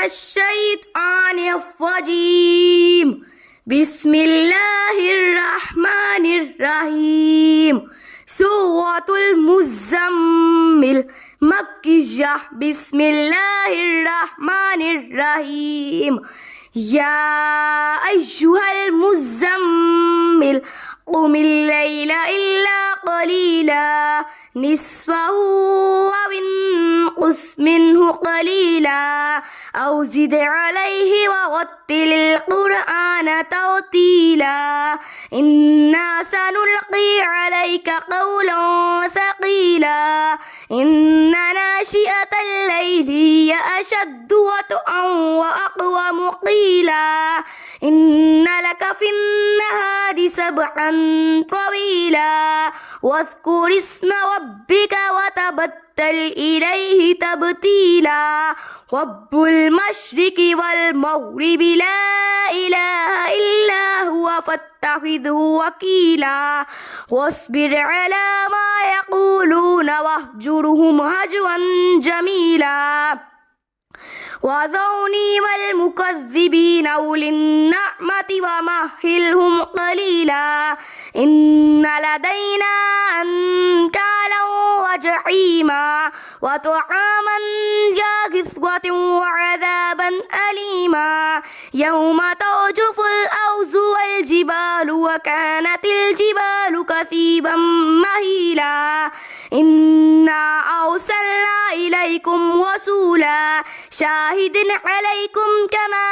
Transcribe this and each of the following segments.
الشيطان الرجيم. بسم الله الرحمن الرحيم. سورة المزمل مكية. بسم الله الرحمن الرحيم. يا أيها المزمل قم الليل إلا قليلا نصفه أو انقص منه قليلا أو زد عليه ورتل القرآن ترتيلا إنا سنلقي عليك قولا ثقيلا إن ناشئة الليل هي أشد وطئا وأقوم قيلا إن لك في النهار سبحا طويلا واذكر اسم ربك وتبتل إليه تبتيلا رب المشرق والمغرب لا إله إلا هو فاتخذه وكيلا واصبر على ما يقولون واهجرهم هجرا جميلا وذرني والمكذبين أولي النعمة ومهلهم قليلا إن لدينا أنكالا وجحيما وطعاما ذا غصة وعذابا أليما يوم ترجف الأرض والجبال وكانت الجبال كثيبا مهيلا إنا أرسلنا إليكم رسولا شاهدا عليكم كما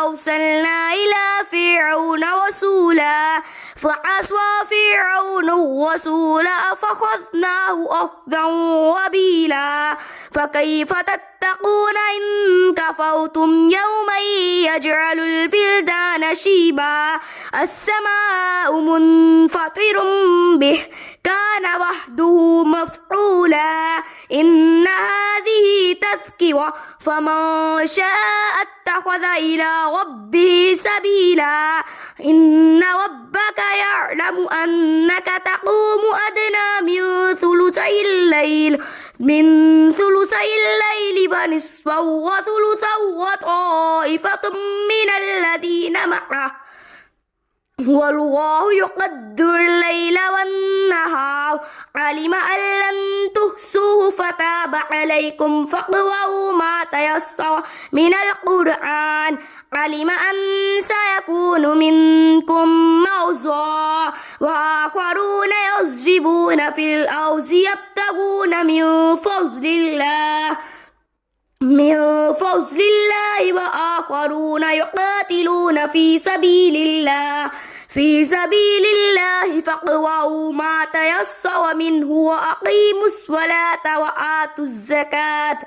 أرسلنا إلى فرعون رسولا فعصى فرعون الرسول فأخذناه أخذا وبيلا فكيف تتقون إن كفرتم يوما يجعل البلدان شيبا السماء منفطر به كان وحده مفعولا إن هذه تذكرة فمن شاء اتخذ إلى ربه سبيلا إن ربك يعلم أنك تقوم أدنى من ثلثي الليل ونصفه وثلثه وطائفة من الذين معه والله يقدر الليل والنهار علم أن لن تحصوه فتاب عليكم فاقرؤوا ما تيسر من القرآن علم أن سيكون منكم مرضى وآخرون يضربون في الأرض يبتغون من فضل الله وآخرون يقاتلون في سبيل الله فاقرؤوا ما تيسر منه وأقيموا الصلاة وآتوا الزكاة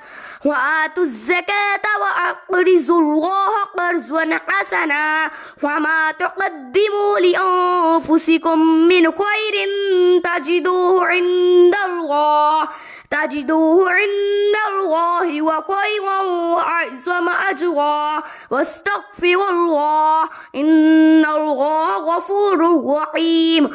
وأقرضوا الله قرضا حسنا وما تقدموا لأنفسكم من خير تجدوه عند الله وخيرا وأعظم أجرا واستغفر الله إن الله غفور رحيم.